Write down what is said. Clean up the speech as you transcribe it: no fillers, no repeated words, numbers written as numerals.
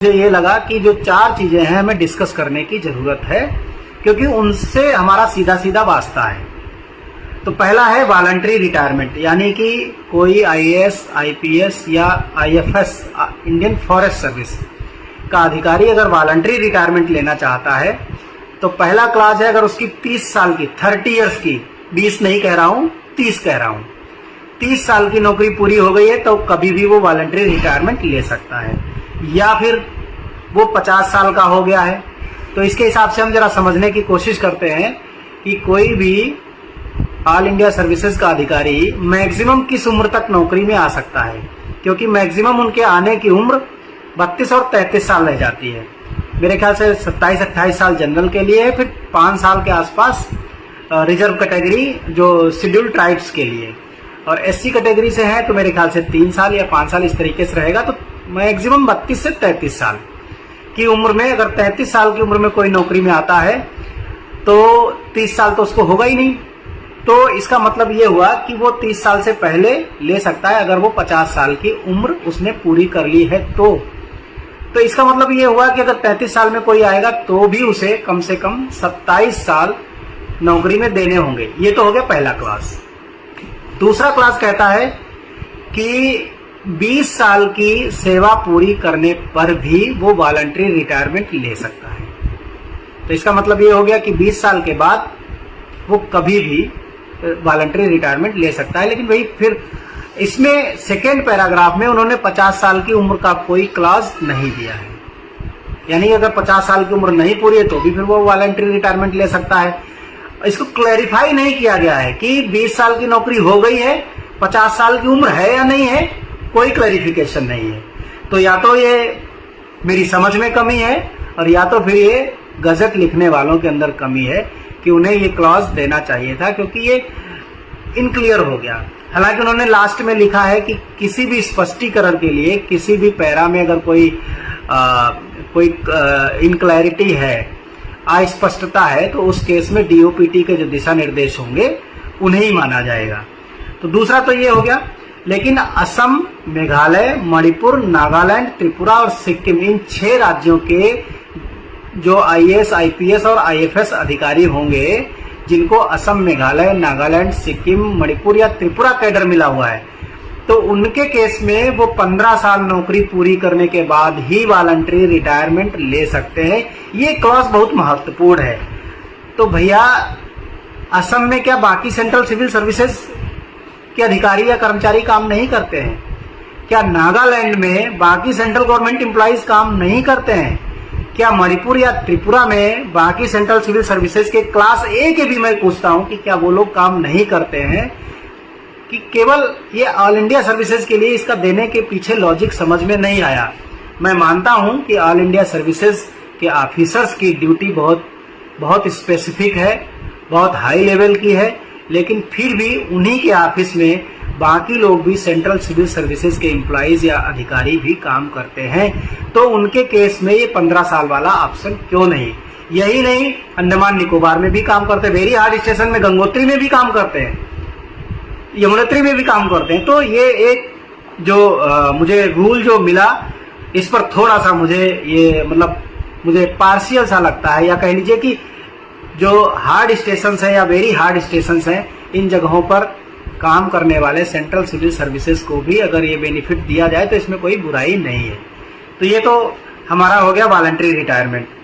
मुझे ये लगा कि जो 4 चीजें हैं हमें डिस्कस करने की जरूरत है, क्योंकि उनसे हमारा सीधा सीधा वास्ता है। तो पहला है वॉलंटरी रिटायरमेंट, यानी कि कोई आईएएस, आईपीएस या आईएफएस इंडियन फॉरेस्ट सर्विस का अधिकारी अगर वॉलंटरी रिटायरमेंट लेना चाहता है तो पहला क्लास है, अगर उसकी 30 साल की 30 इयर्स की, 20 नहीं कह रहा हूं, 30 कह रहा हूं, 30 साल की नौकरी पूरी हो गई है तो कभी भी वो वॉलंटरी रिटायरमेंट ले सकता है। या फिर वो 50 साल का हो गया है, तो इसके हिसाब से हम जरा समझने की कोशिश करते हैं कि कोई भी ऑल इंडिया सर्विसेज का अधिकारी मैक्सिमम किस उम्र तक नौकरी में आ सकता है, क्योंकि मैक्सिमम उनके आने की उम्र 32 और 33 साल रह जाती है। मेरे ख्याल से 27-28 साल जनरल के लिए है, फिर 5 साल के आसपास रिजर्व कैटेगरी जो शेड्यूल्ड ट्राइब्स के लिए, और एससी कैटेगरी से है तो मेरे ख्याल से 3 साल या 5 साल इस तरीके से रहेगा। तो मैक्सिमम 32 से 33 साल की उम्र में, अगर 33 साल की उम्र में कोई नौकरी में आता है तो 30 साल तो उसको होगा ही नहीं। तो इसका मतलब ये हुआ कि वो 30 साल से पहले ले सकता है अगर वो 50 साल की उम्र उसने पूरी कर ली है तो इसका मतलब ये हुआ कि अगर 33 साल में कोई आएगा तो भी उसे कम से कम 27 साल नौकरी में देने होंगे। ये तो हो गया पहला क्लास। दूसरा क्लास कहता है कि 20 साल की सेवा पूरी करने पर भी वो वॉलंटरी रिटायरमेंट ले सकता है। तो इसका मतलब ये हो गया कि 20 साल के बाद वो कभी भी वॉलंटरी रिटायरमेंट ले सकता है। लेकिन वही फिर इसमें सेकेंड पैराग्राफ में उन्होंने 50 साल की उम्र का कोई क्लास नहीं दिया है, यानी अगर 50 साल की उम्र नहीं पूरी है तो भी फिर वो वॉलंटरी रिटायरमेंट ले सकता है। इसको क्लैरिफाई नहीं किया गया है कि 20 साल की नौकरी हो गई है, 50 साल की उम्र है या नहीं है, कोई क्लैरिफिकेशन नहीं है। तो या तो ये मेरी समझ में कमी है और या तो फिर ये गजट लिखने वालों के अंदर कमी है कि उन्हें ये क्लॉज देना चाहिए था, क्योंकि ये इनक्लियर हो गया। हालांकि उन्होंने लास्ट में लिखा है कि किसी भी स्पष्टीकरण के लिए किसी भी पैरा में अगर कोई इनक्लैरिटी है, अस्पष्टता है, तो उस केस में डीओपीटी के जो दिशा निर्देश होंगे उन्हें ही माना जाएगा। तो दूसरा तो ये हो गया। लेकिन असम, मेघालय, मणिपुर, नागालैंड, त्रिपुरा और सिक्किम, इन 6 राज्यों के जो आईएएस, आईपीएस और आईएफएस अधिकारी होंगे जिनको असम, मेघालय, नागालैंड, सिक्किम, मणिपुर या त्रिपुरा कैडर मिला हुआ है, तो उनके केस में वो 15 साल नौकरी पूरी करने के बाद ही वॉलंटरी रिटायरमेंट ले सकते हैं। ये क्लॉज बहुत महत्वपूर्ण है। तो भैया, असम में क्या बाकी सेंट्रल सिविल सर्विसेज के अधिकारी या कर्मचारी काम नहीं करते हैं? क्या नागालैंड में बाकी सेंट्रल गवर्नमेंट एम्प्लॉइज काम नहीं करते हैं? क्या मणिपुर या त्रिपुरा में बाकी सेंट्रल सिविल सर्विसेज के क्लास ए के भी मैं पूछता हूं कि क्या वो लोग काम नहीं करते हैं? कि केवल ये ऑल इंडिया सर्विसेज के लिए इसका देने के पीछे लॉजिक समझ में नहीं आया। मैं मानता हूं कि ऑल इंडिया सर्विसेज के ऑफिसर्स की ड्यूटी बहुत स्पेसिफिक है, बहुत हाई लेवल की है, लेकिन फिर भी उन्हीं के ऑफिस में बाकी लोग भी सेंट्रल सिविल सर्विसेज के एम्प्लॉइज या अधिकारी भी काम करते हैं। तो उनके केस में ये 15 साल वाला ऑप्शन क्यों नहीं? यही नहीं, अंडमान निकोबार में भी काम करते हैं, वेरी हार्ड स्टेशन में, गंगोत्री में भी काम करते हैं, यमुनोत्री में भी काम करते हैं। तो ये एक जो मुझे रूल जो मिला, इस पर थोड़ा सा मुझे पार्शियल सा लगता है, या कह लीजिए कि जो हार्ड स्टेशन है या वेरी हार्ड स्टेशन है, इन जगहों पर काम करने वाले सेंट्रल सिविल सर्विसेज को भी अगर ये बेनिफिट दिया जाए तो इसमें कोई बुराई नहीं है। तो ये तो हमारा हो गया वॉलंटरी रिटायरमेंट।